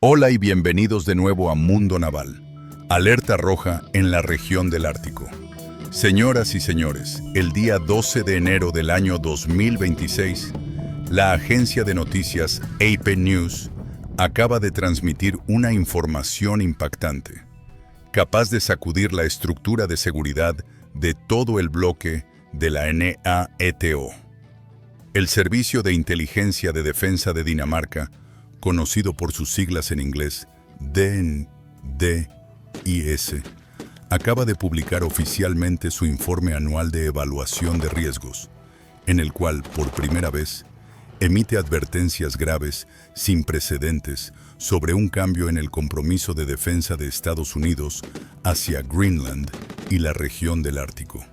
Hola y bienvenidos de nuevo a Mundo Naval. Alerta roja en la región del Ártico. Señoras y señores, el día 12 de enero del año 2026, la agencia de noticias AP News acaba de transmitir una información impactante, capaz de sacudir la estructura de seguridad de todo el bloque de la NATO. El Servicio de Inteligencia de Defensa de Dinamarca, conocido por sus siglas en inglés DNDIS, acaba de publicar oficialmente su informe anual de evaluación de riesgos, en el cual, por primera vez, emite advertencias graves, sin precedentes, sobre un cambio en el compromiso de defensa de Estados Unidos hacia Greenland y la región del Ártico.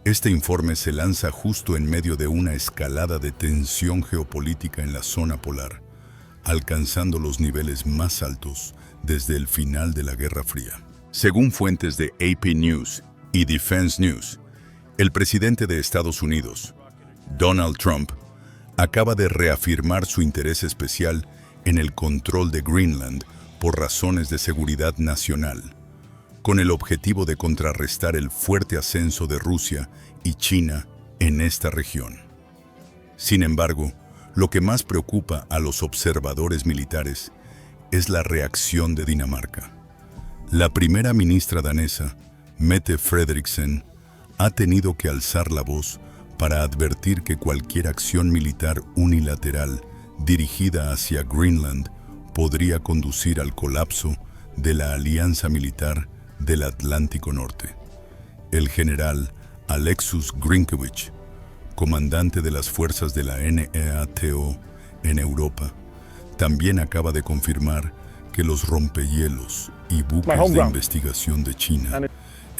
Este informe se lanza justo en medio de una escalada de tensión geopolítica en la zona polar, alcanzando los niveles más altos desde el final de la Guerra Fría. Según fuentes de AP News y Defense News, el presidente de Estados Unidos, Donald Trump, acaba de reafirmar su interés especial en el control de Greenland por razones de seguridad nacional, con el objetivo de contrarrestar el fuerte ascenso de Rusia y China en esta región. Sin embargo, lo que más preocupa a los observadores militares es la reacción de Dinamarca. La primera ministra danesa, Mette Frederiksen, ha tenido que alzar la voz para advertir que cualquier acción militar unilateral dirigida hacia Greenland podría conducir al colapso de la alianza militar del Atlántico Norte. El general Alexus Grinkewich, comandante de las fuerzas de la NATO en Europa, también acaba de confirmar que los rompehielos y buques de investigación de China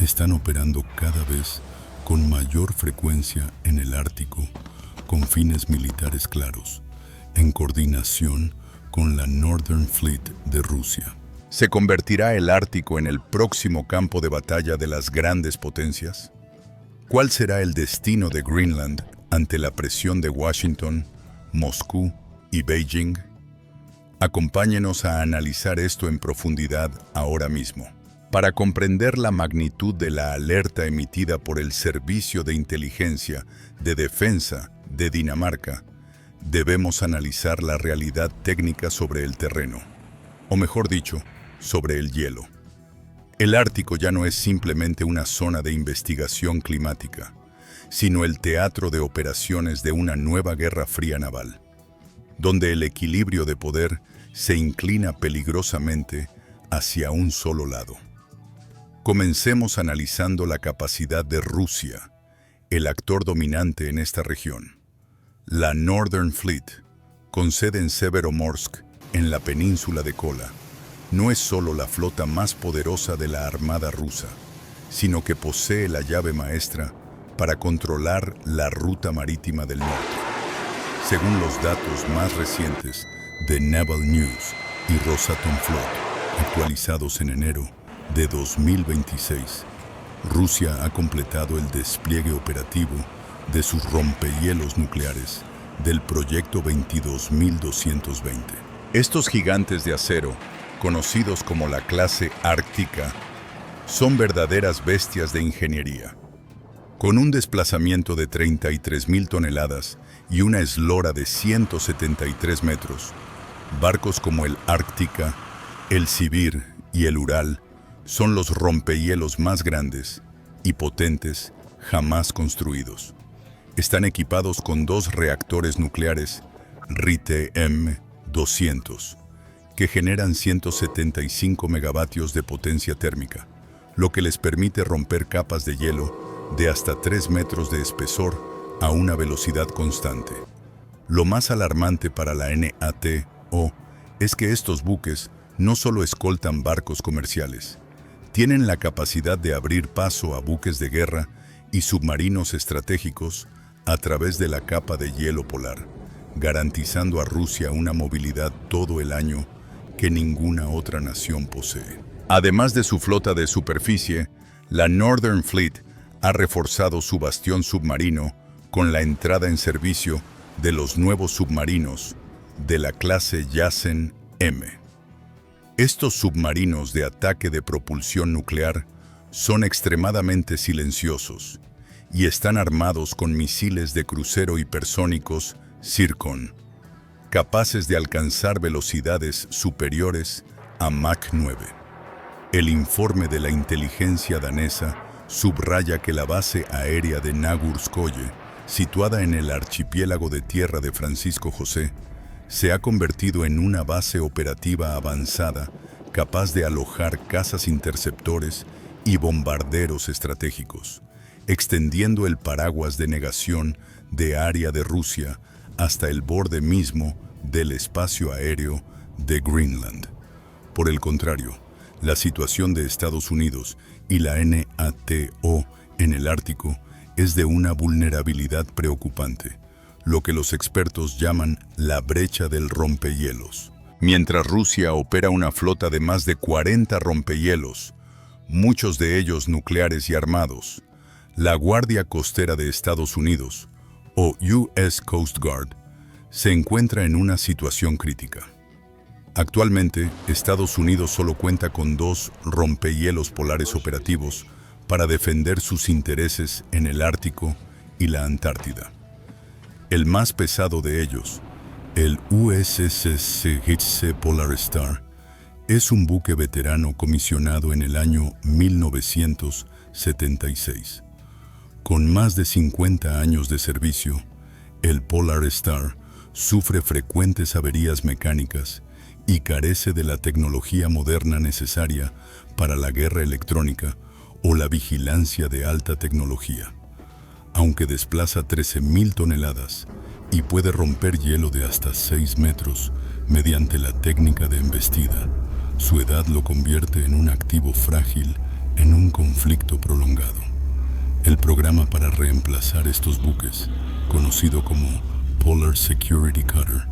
están operando cada vez con mayor frecuencia en el Ártico con fines militares claros, en coordinación con la Northern Fleet de Rusia. ¿Se convertirá el Ártico en el próximo campo de batalla de las grandes potencias? ¿Cuál será el destino de Greenland ante la presión de Washington, Moscú y Beijing? Acompáñenos a analizar esto en profundidad ahora mismo. Para comprender la magnitud de la alerta emitida por el Servicio de Inteligencia de Defensa de Dinamarca, debemos analizar la realidad técnica sobre el terreno, o mejor dicho, sobre el hielo. El Ártico ya no es simplemente una zona de investigación climática, sino el teatro de operaciones de una nueva guerra fría naval, donde el equilibrio de poder se inclina peligrosamente hacia un solo lado. Comencemos analizando la capacidad de Rusia, el actor dominante en esta región. La Northern Fleet, con sede en Severomorsk, en la península de Kola, no es solo la flota más poderosa de la Armada rusa, sino que posee la llave maestra para controlar la ruta marítima del norte. Según los datos más recientes de Naval News y Rosatomflot, actualizados en enero de 2026, Rusia ha completado el despliegue operativo de sus rompehielos nucleares del proyecto 22220. Estos gigantes de acero, conocidos como la clase Ártica, son verdaderas bestias de ingeniería. Con un desplazamiento de 33.000 toneladas y una eslora de 173 metros, barcos como el Ártica, el Sibir y el Ural son los rompehielos más grandes y potentes jamás construidos. Están equipados con 2 reactores nucleares RITE-M200, que generan 175 megavatios de potencia térmica, lo que les permite romper capas de hielo de hasta 3 metros de espesor a una velocidad constante. Lo más alarmante para la NATO es que estos buques no solo escoltan barcos comerciales, tienen la capacidad de abrir paso a buques de guerra y submarinos estratégicos a través de la capa de hielo polar, garantizando a Rusia una movilidad todo el año que ninguna otra nación posee. Además de su flota de superficie, la Northern Fleet ha reforzado su bastión submarino con la entrada en servicio de los nuevos submarinos de la clase Yasen M. Estos submarinos de ataque de propulsión nuclear son extremadamente silenciosos y están armados con misiles de crucero hipersónicos Zircon, capaces de alcanzar velocidades superiores a Mach 9. El informe de la inteligencia danesa subraya que la base aérea de Nagurskoye, situada en el archipiélago de tierra de Francisco José, se ha convertido en una base operativa avanzada capaz de alojar cazas interceptores y bombarderos estratégicos, extendiendo el paraguas de negación de área de Rusia hasta el borde mismo del espacio aéreo de Greenland. Por el contrario, la situación de Estados Unidos y la NATO en el Ártico es de una vulnerabilidad preocupante, lo que los expertos llaman la brecha del rompehielos. Mientras Rusia opera una flota de más de 40 rompehielos, muchos de ellos nucleares y armados, la Guardia Costera de Estados Unidos, o US Coast Guard, se encuentra en una situación crítica. Actualmente, Estados Unidos solo cuenta con 2 rompehielos polares operativos para defender sus intereses en el Ártico y la Antártida. El más pesado de ellos, el USS Polar Star, es un buque veterano comisionado en el año 1976. Con más de 50 años de servicio, el Polar Star sufre frecuentes averías mecánicas y carece de la tecnología moderna necesaria para la guerra electrónica o la vigilancia de alta tecnología. Aunque desplaza 13.000 toneladas y puede romper hielo de hasta 6 metros mediante la técnica de embestida, su edad lo convierte en un activo frágil en un conflicto prolongado. El programa para reemplazar estos buques, conocido como Polar Security Cutter,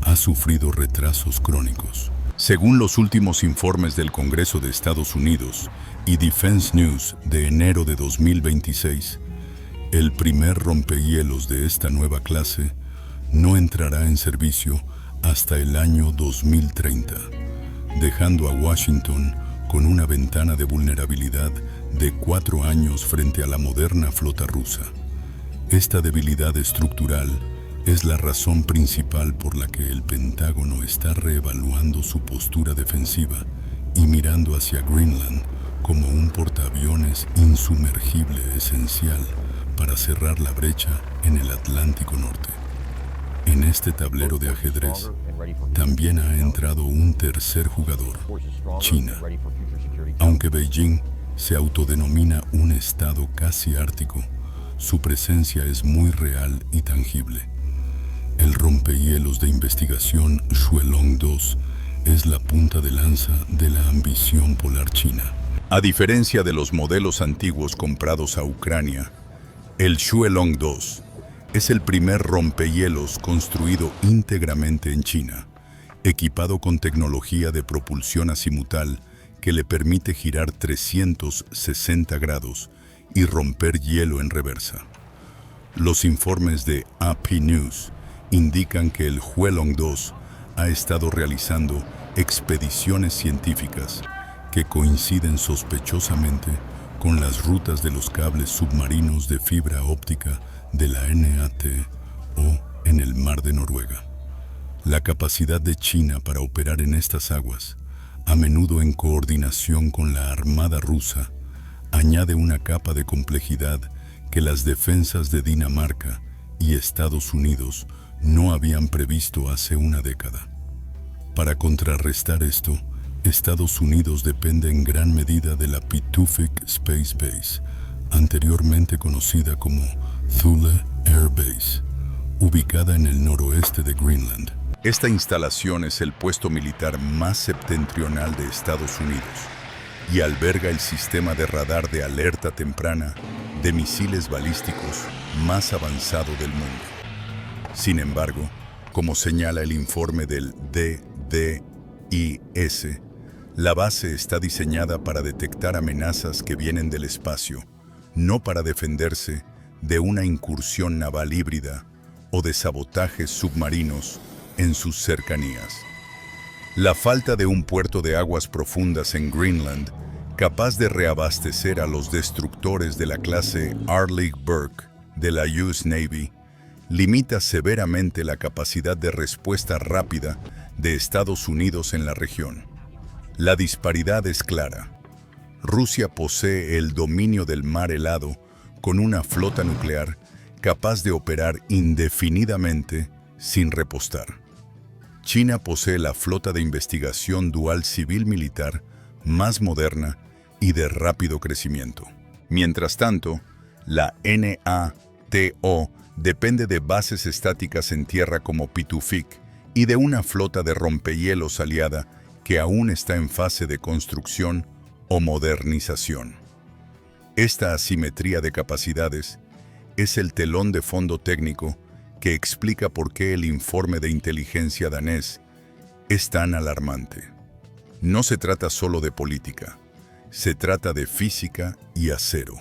ha sufrido retrasos crónicos. Según los últimos informes del Congreso de Estados Unidos y Defense News de enero de 2026, el primer rompehielos de esta nueva clase no entrará en servicio hasta el año 2030, dejando a Washington con una ventana de vulnerabilidad de 4 años frente a la moderna flota rusa. Esta debilidad estructural es la razón principal por la que el Pentágono está reevaluando su postura defensiva y mirando hacia Greenland como un portaaviones insumergible esencial para cerrar la brecha en el Atlántico Norte. En este tablero de ajedrez también ha entrado un tercer jugador, China. Aunque Beijing se autodenomina un estado casi ártico, su presencia es muy real y tangible. El rompehielos de investigación Xuelong-2 es la punta de lanza de la ambición polar china. A diferencia de los modelos antiguos comprados a Ucrania, el Xuelong-2 es el primer rompehielos construido íntegramente en China, equipado con tecnología de propulsión azimutal que le permite girar 360 grados y romper hielo en reversa. Los informes de AP News indican que el Xuelong-2 ha estado realizando expediciones científicas que coinciden sospechosamente con las rutas de los cables submarinos de fibra óptica de la NATO en el Mar de Noruega. La capacidad de China para operar en estas aguas, a menudo en coordinación con la Armada rusa, añade una capa de complejidad que las defensas de Dinamarca y Estados Unidos no habían previsto hace una década. Para contrarrestar esto, Estados Unidos depende en gran medida de la Pituffik Space Base, anteriormente conocida como Thule Air Base, ubicada en el noroeste de Greenland. Esta instalación es el puesto militar más septentrional de Estados Unidos y alberga el sistema de radar de alerta temprana de misiles balísticos más avanzado del mundo. Sin embargo, como señala el informe del DDIS, la base está diseñada para detectar amenazas que vienen del espacio, no para defenderse de una incursión naval híbrida o de sabotajes submarinos en sus cercanías. La falta de un puerto de aguas profundas en Greenland, capaz de reabastecer a los destructores de la clase Arleigh Burke de la US Navy, limita severamente la capacidad de respuesta rápida de Estados Unidos en la región. La disparidad es clara. Rusia posee el dominio del mar helado con una flota nuclear capaz de operar indefinidamente sin repostar. China posee la flota de investigación dual civil-militar más moderna y de rápido crecimiento. Mientras tanto, la NATO depende de bases estáticas en tierra como Pituffik y de una flota de rompehielos aliada que aún está en fase de construcción o modernización. Esta asimetría de capacidades es el telón de fondo técnico que explica por qué el informe de inteligencia danés es tan alarmante. No se trata solo de política, se trata de física y acero.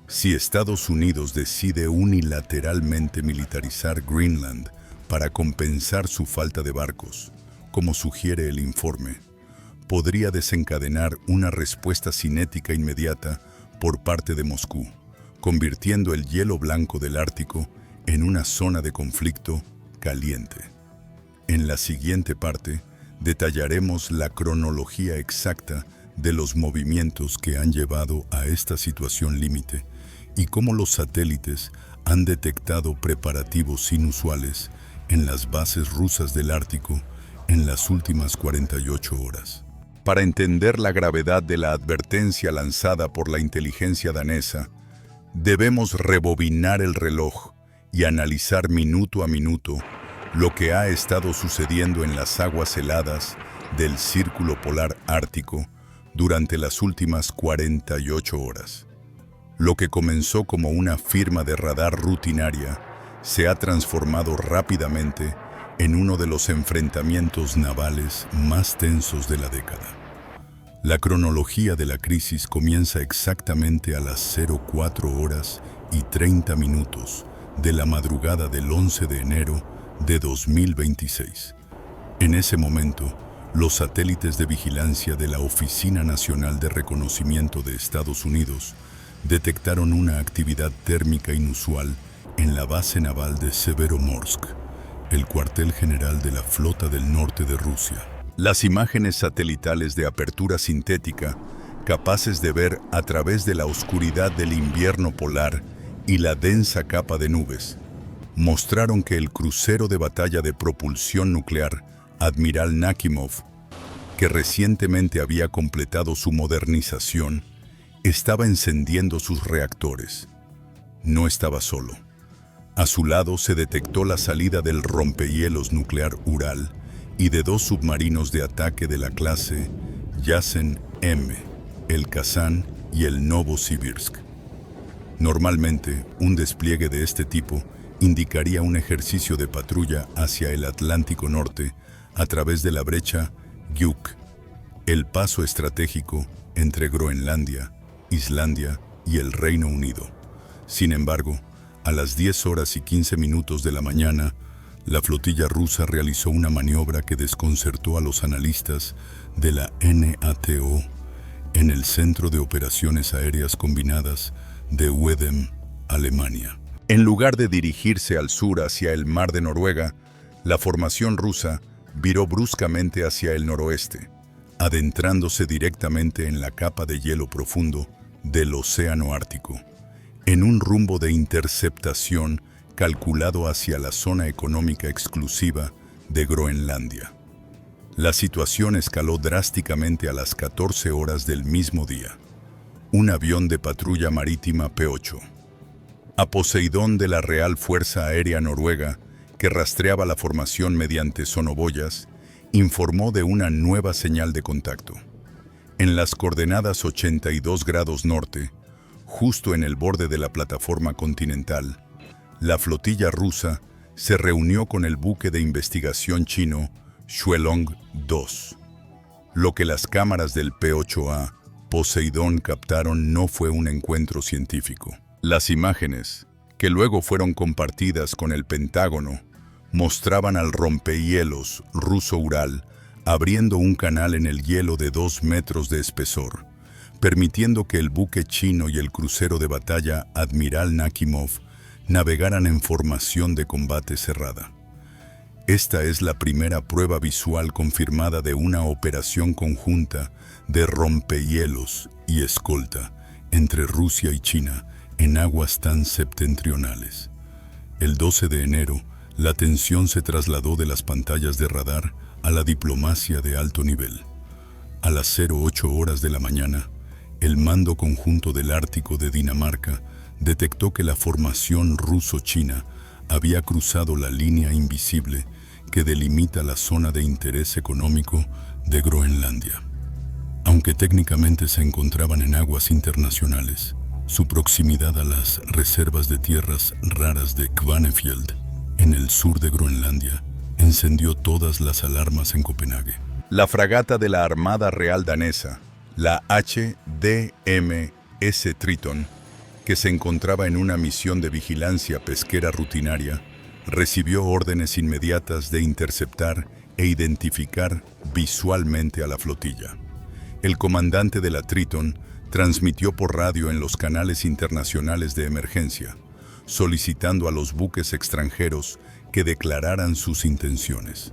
Si Estados Unidos decide unilateralmente militarizar Greenland para compensar su falta de barcos, como sugiere el informe, podría desencadenar una respuesta cinética inmediata por parte de Moscú, convirtiendo el hielo blanco del Ártico en una zona de conflicto caliente. En la siguiente parte, detallaremos la cronología exacta de los movimientos que han llevado a esta situación límite y cómo los satélites han detectado preparativos inusuales en las bases rusas del Ártico en las últimas 48 horas. Para entender la gravedad de la advertencia lanzada por la inteligencia danesa, debemos rebobinar el reloj y analizar minuto a minuto lo que ha estado sucediendo en las aguas heladas del Círculo Polar Ártico durante las últimas 48 horas. Lo que comenzó como una firma de radar rutinaria se ha transformado rápidamente en uno de los enfrentamientos navales más tensos de la década. La cronología de la crisis comienza exactamente a las 04 horas y 30 minutos de la madrugada del 11 de enero de 2026. En ese momento, los satélites de vigilancia de la Oficina Nacional de Reconocimiento de Estados Unidos detectaron una actividad térmica inusual en la base naval de Severomorsk, el cuartel general de la Flota del Norte de Rusia. Las imágenes satelitales de apertura sintética, capaces de ver a través de la oscuridad del invierno polar y la densa capa de nubes, mostraron que el crucero de batalla de propulsión nuclear Admiral Nakhimov, que recientemente había completado su modernización, estaba encendiendo sus reactores. No estaba solo. A su lado se detectó la salida del rompehielos nuclear Ural y de dos submarinos de ataque de la clase Yasen M, el Kazán y el Novosibirsk. Normalmente, un despliegue de este tipo indicaría un ejercicio de patrulla hacia el Atlántico Norte a través de la brecha Gjuk, el paso estratégico entre Groenlandia, Islandia y el Reino Unido. Sin embargo, a las 10 horas y 15 minutos de la mañana, la flotilla rusa realizó una maniobra que desconcertó a los analistas de la NATO en el Centro de Operaciones Aéreas Combinadas de Wedem, Alemania. En lugar de dirigirse al sur hacia el Mar de Noruega, la formación rusa viró bruscamente hacia el noroeste, adentrándose directamente en la capa de hielo profundo del Océano Ártico, en un rumbo de interceptación calculado hacia la zona económica exclusiva de Groenlandia. La situación escaló drásticamente a las 14 horas del mismo día. Un avión de patrulla marítima P-8, a Poseidón de la Real Fuerza Aérea Noruega, que rastreaba la formación mediante sonoboyas, informó de una nueva señal de contacto. En las coordenadas 82 grados norte, justo en el borde de la plataforma continental, la flotilla rusa se reunió con el buque de investigación chino Xuelong-2. Lo que las cámaras del P-8A Poseidón captaron no fue un encuentro científico. Las imágenes, que luego fueron compartidas con el Pentágono, mostraban al rompehielos ruso Ural abriendo un canal en el hielo de 2 metros de espesor, permitiendo que el buque chino y el crucero de batalla Admiral Nakhimov navegaran en formación de combate cerrada. Esta es la primera prueba visual confirmada de una operación conjunta de rompehielos y escolta entre Rusia y China en aguas tan septentrionales. El 12 de enero, la atención se trasladó de las pantallas de radar a la diplomacia de alto nivel. A las 08 horas de la mañana, el Mando Conjunto del Ártico de Dinamarca detectó que la formación ruso-china había cruzado la línea invisible que delimita la zona de interés económico de Groenlandia. Aunque técnicamente se encontraban en aguas internacionales, su proximidad a las reservas de tierras raras de Kvanefjeld, en el sur de Groenlandia, encendió todas las alarmas en Copenhague. La fragata de la Armada Real Danesa, la HDMS Triton, que se encontraba en una misión de vigilancia pesquera rutinaria, recibió órdenes inmediatas de interceptar e identificar visualmente a la flotilla. El comandante de la Triton transmitió por radio en los canales internacionales de emergencia, solicitando a los buques extranjeros que declararan sus intenciones.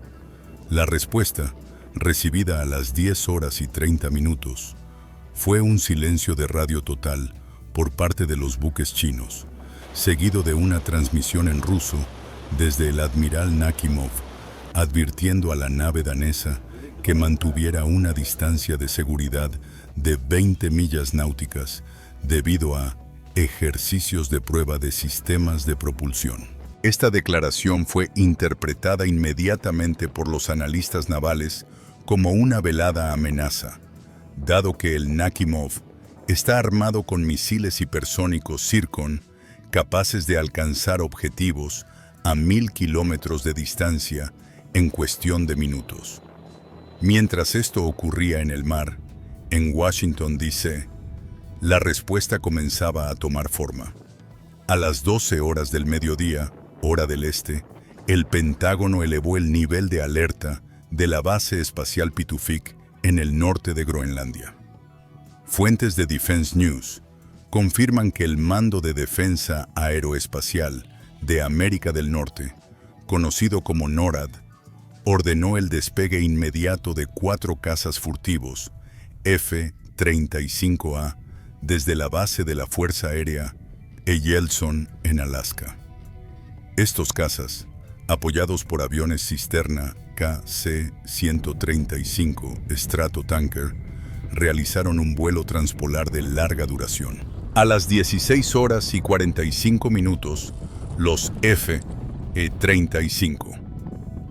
La respuesta, recibida a las 10:30, fue un silencio de radio total por parte de los buques chinos, seguido de una transmisión en ruso desde el Admiral Nakhimov, advirtiendo a la nave danesa que mantuviera una distancia de seguridad de 20 millas náuticas debido a ejercicios de prueba de sistemas de propulsión. Esta declaración fue interpretada inmediatamente por los analistas navales como una velada amenaza, dado que el Nakhimov está armado con misiles hipersónicos Zircon capaces de alcanzar objetivos a 1000 kilómetros de distancia en cuestión de minutos. Mientras esto ocurría en el mar, en Washington, D.C., la respuesta comenzaba a tomar forma. A las 12 horas del mediodía, hora del este, el Pentágono elevó el nivel de alerta de la base espacial Pitufik en el norte de Groenlandia. Fuentes de Defense News confirman que el Mando de Defensa Aeroespacial de América del Norte, conocido como NORAD, ordenó el despegue inmediato de 4 cazas furtivos F-35A desde la base de la Fuerza Aérea Eyjolfsson en Alaska. Estos cazas, apoyados por aviones cisterna KC-135 Stratotanker, realizaron un vuelo transpolar de larga duración. A las 16:45, los F-35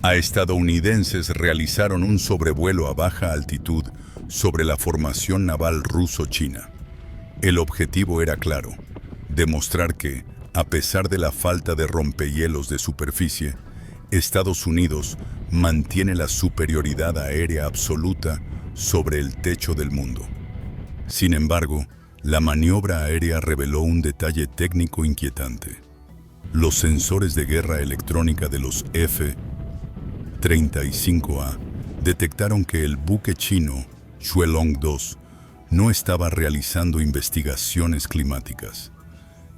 a estadounidenses realizaron un sobrevuelo a baja altitud sobre la formación naval ruso-china. El objetivo era claro: demostrar que, a pesar de la falta de rompehielos de superficie, Estados Unidos mantiene la superioridad aérea absoluta sobre el techo del mundo. Sin embargo, la maniobra aérea reveló un detalle técnico inquietante. Los sensores de guerra electrónica de los F-35A detectaron que el buque chino Xuelong-2 no estaba realizando investigaciones climáticas.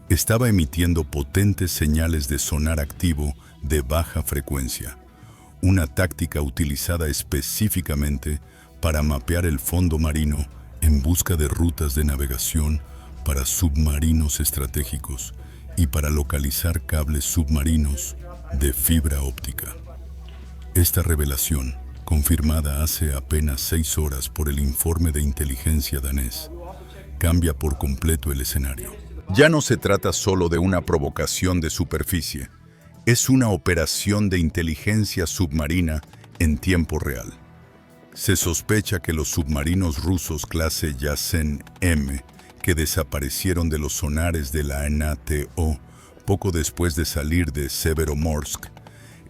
Estaba emitiendo potentes señales de sonar activo de baja frecuencia, una táctica utilizada específicamente para mapear el fondo marino en busca de rutas de navegación para submarinos estratégicos y para localizar cables submarinos de fibra óptica. Esta revelación, confirmada hace apenas 6 horas por el informe de inteligencia danés, cambia por completo el escenario. Ya no se trata solo de una provocación de superficie, es una operación de inteligencia submarina en tiempo real. Se sospecha que los submarinos rusos clase Yasen-M, que desaparecieron de los sonares de la NATO poco después de salir de Severomorsk,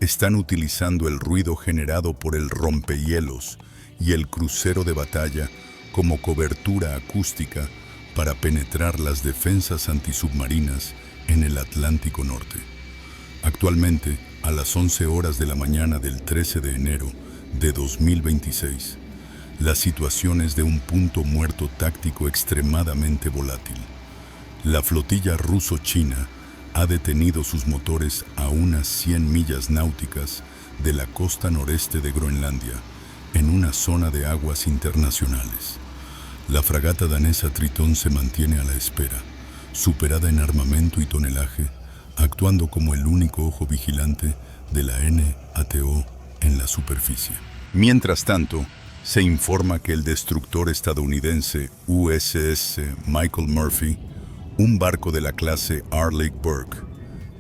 están utilizando el ruido generado por el rompehielos y el crucero de batalla como cobertura acústica para penetrar las defensas antisubmarinas en el Atlántico Norte. Actualmente, a las 11 horas de la mañana del 13 de enero, de 2026, la situación es de un punto muerto táctico extremadamente volátil. La flotilla ruso-china ha detenido sus motores a unas 100 millas náuticas de la costa noreste de Groenlandia, en una zona de aguas internacionales. La fragata danesa Tritón se mantiene a la espera, superada en armamento y tonelaje, actuando como el único ojo vigilante de la NATO en la superficie. Mientras tanto, se informa que el destructor estadounidense USS Michael Murphy, un barco de la clase Arleigh Burke,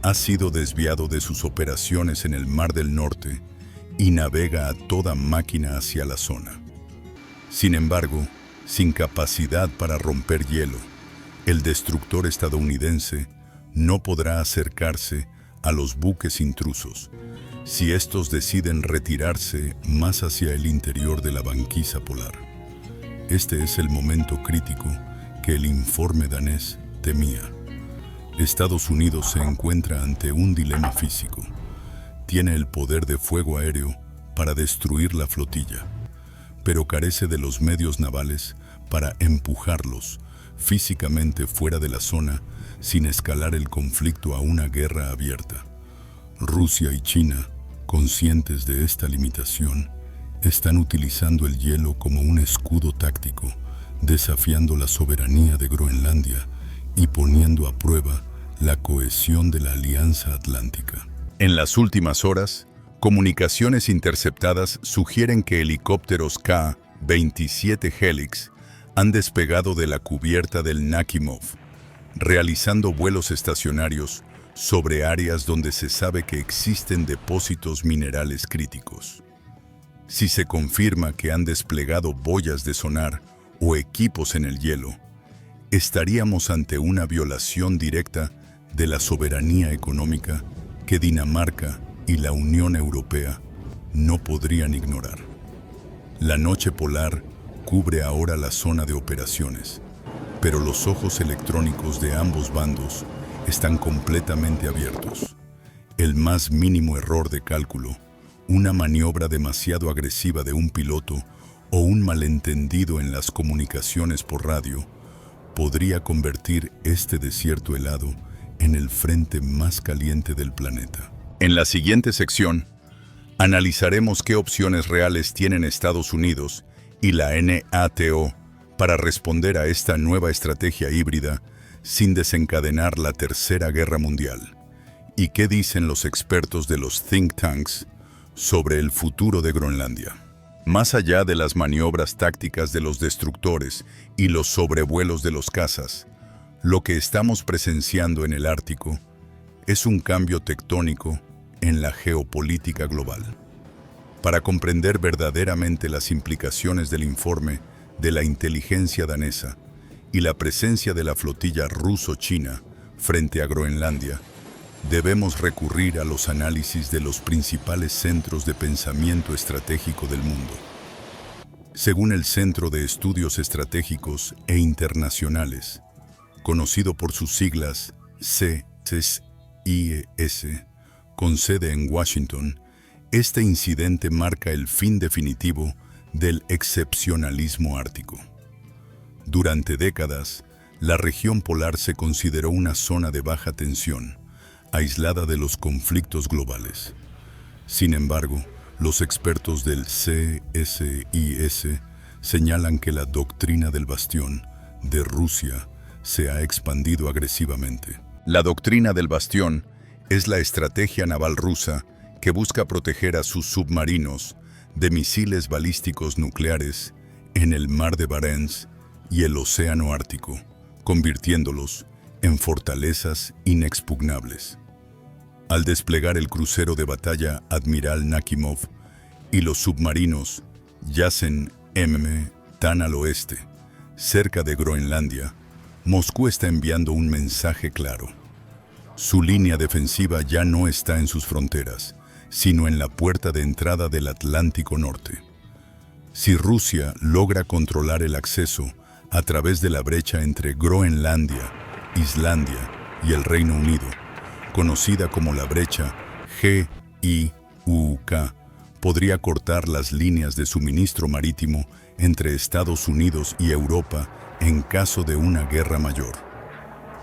ha sido desviado de sus operaciones en el Mar del Norte y navega a toda máquina hacia la zona. Sin embargo, sin capacidad para romper hielo, el destructor estadounidense no podrá acercarse a los buques intrusos si estos deciden retirarse más hacia el interior de la banquisa polar. Este es el momento crítico que el informe danés temía. Estados Unidos se encuentra ante un dilema físico. Tiene el poder de fuego aéreo para destruir la flotilla, pero carece de los medios navales para empujarlos físicamente fuera de la zona sin escalar el conflicto a una guerra abierta. Rusia y China, conscientes de esta limitación, están utilizando el hielo como un escudo táctico, desafiando la soberanía de Groenlandia y poniendo a prueba la cohesión de la Alianza Atlántica. En las últimas horas, comunicaciones interceptadas sugieren que helicópteros K-27 Helix han despegado de la cubierta del Nakhimov, realizando vuelos estacionarios sobre áreas donde se sabe que existen depósitos minerales críticos. Si se confirma que han desplegado boyas de sonar o equipos en el hielo, estaríamos ante una violación directa de la soberanía económica que Dinamarca y la Unión Europea no podrían ignorar. La noche polar cubre ahora la zona de operaciones, pero los ojos electrónicos de ambos bandos están completamente abiertos. El más mínimo error de cálculo, una maniobra demasiado agresiva de un piloto o un malentendido en las comunicaciones por radio podría convertir este desierto helado en el frente más caliente del planeta. En la siguiente sección, analizaremos qué opciones reales tienen Estados Unidos y la NATO para responder a esta nueva estrategia híbrida sin desencadenar la Tercera Guerra Mundial. ¿Y qué dicen los expertos de los think tanks sobre el futuro de Groenlandia? Más allá de las maniobras tácticas de los destructores y los sobrevuelos de los cazas, lo que estamos presenciando en el Ártico es un cambio tectónico en la geopolítica global. Para comprender verdaderamente las implicaciones del informe de la inteligencia danesa y la presencia de la flotilla ruso-china frente a Groenlandia, debemos recurrir a los análisis de los principales centros de pensamiento estratégico del mundo. Según el Centro de Estudios Estratégicos e Internacionales, conocido por sus siglas CESIS, con sede en Washington, este incidente marca el fin definitivo del excepcionalismo ártico. Durante décadas, la región polar se consideró una zona de baja tensión, aislada de los conflictos globales. Sin embargo, los expertos del CSIS señalan que la doctrina del bastión de Rusia se ha expandido agresivamente. La doctrina del bastión es la estrategia naval rusa que busca proteger a sus submarinos de misiles balísticos nucleares en el Mar de Barents y el Océano Ártico, convirtiéndolos en fortalezas inexpugnables. Al desplegar el crucero de batalla Admiral Nakhimov y los submarinos Yasen M tan al oeste, cerca de Groenlandia, Moscú está enviando un mensaje claro. Su línea defensiva ya no está en sus fronteras, sino en la puerta de entrada del Atlántico Norte. Si Rusia logra controlar el acceso a través de la brecha entre Groenlandia, Islandia y el Reino Unido, conocida como la brecha GIUK, podría cortar las líneas de suministro marítimo entre Estados Unidos y Europa en caso de una guerra mayor.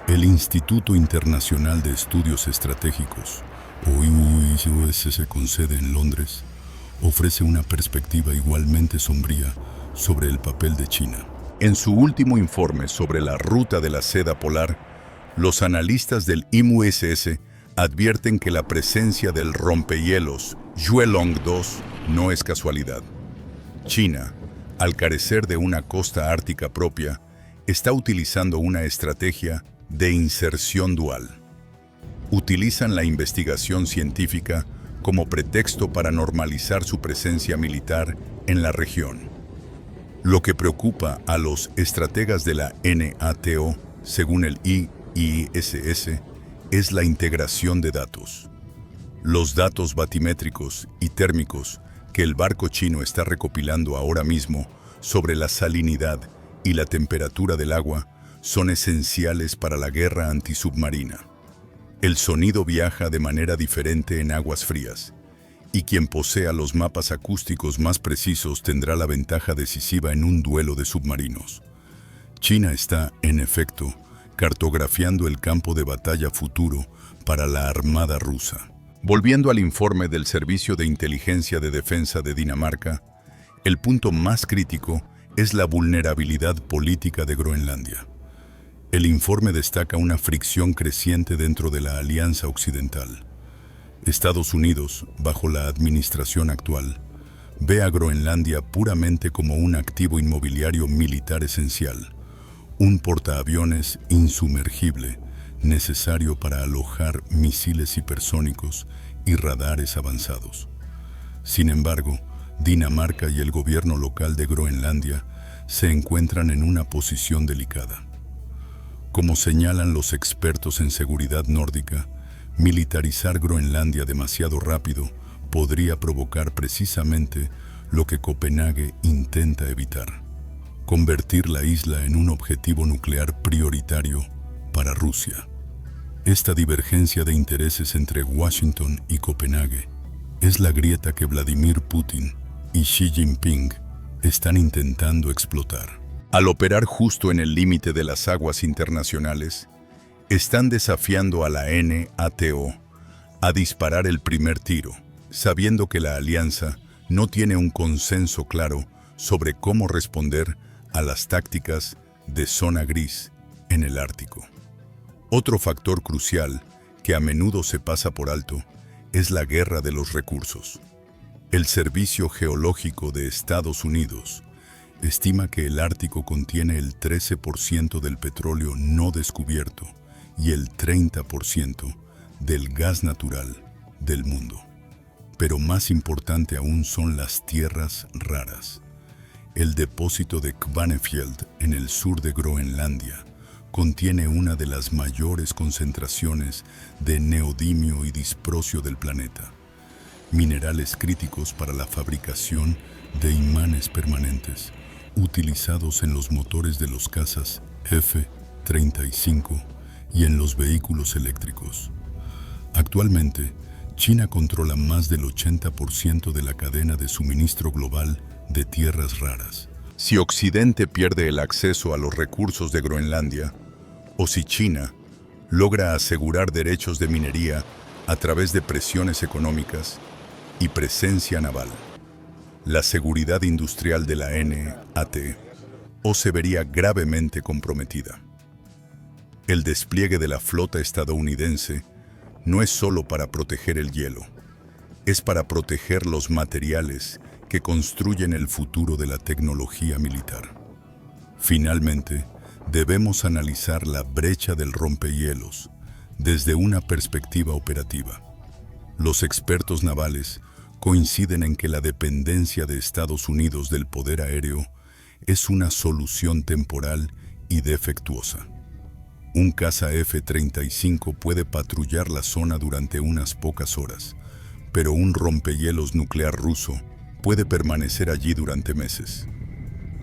El Instituto Internacional de Estudios Estratégicos, o IUIS, con sede en Londres, ofrece una perspectiva igualmente sombría sobre el papel de China. En su último informe sobre la ruta de la seda polar, los analistas del IMUSS advierten que la presencia del rompehielos Yuelong 2 no es casualidad. China, al carecer de una costa ártica propia, está utilizando una estrategia de inserción dual. Utilizan la investigación científica como pretexto para normalizar su presencia militar en la región. Lo que preocupa a los estrategas de la NATO, según el IISS, es la integración de datos. Los datos batimétricos y térmicos que el barco chino está recopilando ahora mismo sobre la salinidad y la temperatura del agua son esenciales para la guerra antisubmarina. El sonido viaja de manera diferente en aguas frías, y quien posea los mapas acústicos más precisos tendrá la ventaja decisiva en un duelo de submarinos. China está, en efecto, cartografiando el campo de batalla futuro para la Armada rusa. Volviendo al informe del Servicio de Inteligencia de Defensa de Dinamarca, el punto más crítico es la vulnerabilidad política de Groenlandia. El informe destaca una fricción creciente dentro de la Alianza Occidental. Estados Unidos, bajo la administración actual, ve a Groenlandia puramente como un activo inmobiliario militar esencial, un portaaviones insumergible necesario para alojar misiles hipersónicos y radares avanzados. Sin embargo, Dinamarca y el gobierno local de Groenlandia se encuentran en una posición delicada. Como señalan los expertos en seguridad nórdica, militarizar Groenlandia demasiado rápido podría provocar precisamente lo que Copenhague intenta evitar: convertir la isla en un objetivo nuclear prioritario para Rusia. Esta divergencia de intereses entre Washington y Copenhague es la grieta que Vladimir Putin y Xi Jinping están intentando explotar. Al operar justo en el límite de las aguas internacionales, están desafiando a la NATO a disparar el primer tiro, sabiendo que la alianza no tiene un consenso claro sobre cómo responder a las tácticas de zona gris en el Ártico. Otro factor crucial que a menudo se pasa por alto es la guerra de los recursos. El Servicio Geológico de Estados Unidos estima que el Ártico contiene el 13% del petróleo no descubierto y el 30% del gas natural del mundo. Pero más importante aún son las tierras raras. El depósito de Kvanefjeld en el sur de Groenlandia contiene una de las mayores concentraciones de neodimio y disprosio del planeta, minerales críticos para la fabricación de imanes permanentes, utilizados en los motores de los cazas F-35 y en los vehículos eléctricos. Actualmente, China controla más del 80% de la cadena de suministro global de tierras raras. Si Occidente pierde el acceso a los recursos de Groenlandia, o si China logra asegurar derechos de minería a través de presiones económicas y presencia naval, la seguridad industrial de la NATO se vería gravemente comprometida. El despliegue de la flota estadounidense no es solo para proteger el hielo, es para proteger los materiales que construyen el futuro de la tecnología militar. Finalmente, debemos analizar la brecha del rompehielos desde una perspectiva operativa. Los expertos navales coinciden en que la dependencia de Estados Unidos del poder aéreo es una solución temporal y defectuosa. Un caza F-35 puede patrullar la zona durante unas pocas horas, pero un rompehielos nuclear ruso puede permanecer allí durante meses.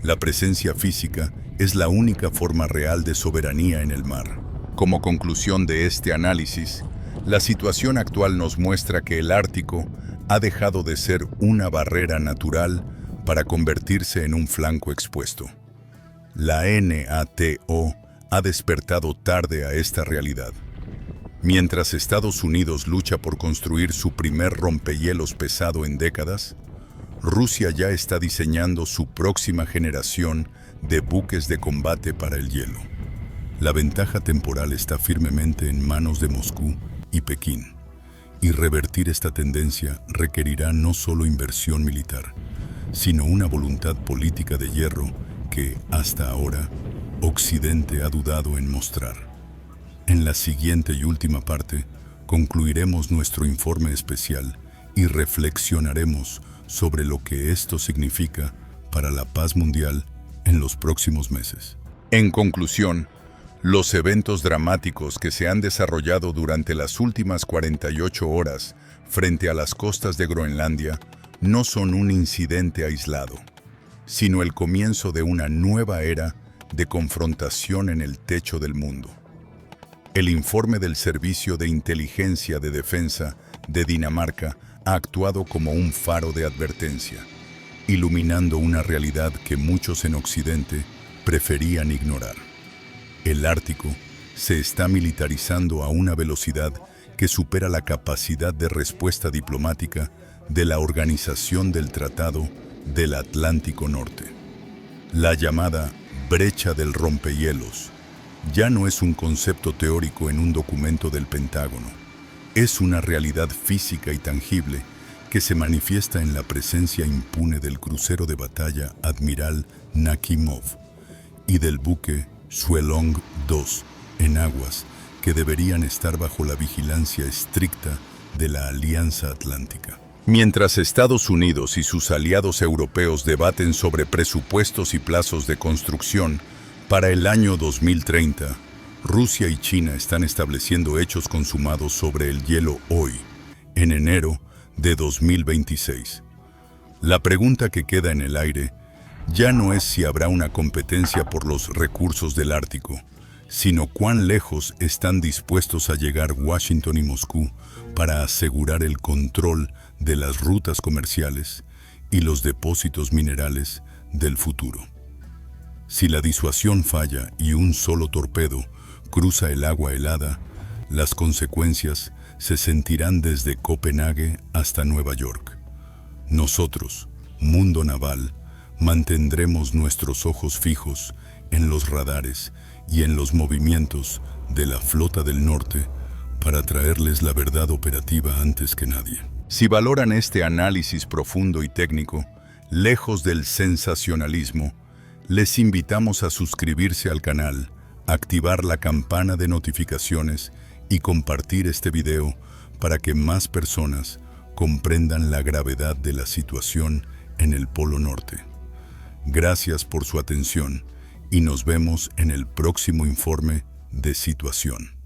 La presencia física es la única forma real de soberanía en el mar. Como conclusión de este análisis, la situación actual nos muestra que el Ártico ha dejado de ser una barrera natural para convertirse en un flanco expuesto. La NATO ha despertado tarde a esta realidad. Mientras Estados Unidos lucha por construir su primer rompehielos pesado en décadas, Rusia ya está diseñando su próxima generación de buques de combate para el hielo. La ventaja temporal está firmemente en manos de Moscú y Pekín, y revertir esta tendencia requerirá no solo inversión militar, sino una voluntad política de hierro que, hasta ahora, Occidente ha dudado en mostrar. En la siguiente y última parte, concluiremos nuestro informe especial y reflexionaremos sobre lo que esto significa para la paz mundial en los próximos meses. En conclusión, los eventos dramáticos que se han desarrollado durante las últimas 48 horas frente a las costas de Groenlandia no son un incidente aislado, sino el comienzo de una nueva era de confrontación en el techo del mundo. El informe del Servicio de Inteligencia de Defensa de Dinamarca ha actuado como un faro de advertencia, iluminando una realidad que muchos en Occidente preferían ignorar. El Ártico se está militarizando a una velocidad que supera la capacidad de respuesta diplomática de la Organización del Tratado del Atlántico Norte. La llamada brecha del rompehielos ya no es un concepto teórico en un documento del Pentágono. Es una realidad física y tangible que se manifiesta en la presencia impune del crucero de batalla Admiral Nakhimov y del buque Shuelong 2 en aguas que deberían estar bajo la vigilancia estricta de la Alianza Atlántica. Mientras Estados Unidos y sus aliados europeos debaten sobre presupuestos y plazos de construcción para el año 2030, Rusia y China están estableciendo hechos consumados sobre el hielo hoy, en enero de 2026. La pregunta que queda en el aire ya no es si habrá una competencia por los recursos del Ártico, sino cuán lejos están dispuestos a llegar Washington y Moscú para asegurar el control de las rutas comerciales y los depósitos minerales del futuro. Si la disuasión falla y un solo torpedo cruza el agua helada, las consecuencias se sentirán desde Copenhague hasta Nueva York. Nosotros, mundo naval, mantendremos nuestros ojos fijos en los radares y en los movimientos de la Flota del Norte para traerles la verdad operativa antes que nadie. Si valoran este análisis profundo y técnico, lejos del sensacionalismo, les invitamos a suscribirse al canal, activar la campana de notificaciones y compartir este video para que más personas comprendan la gravedad de la situación en el Polo Norte. Gracias por su atención y nos vemos en el próximo informe de situación.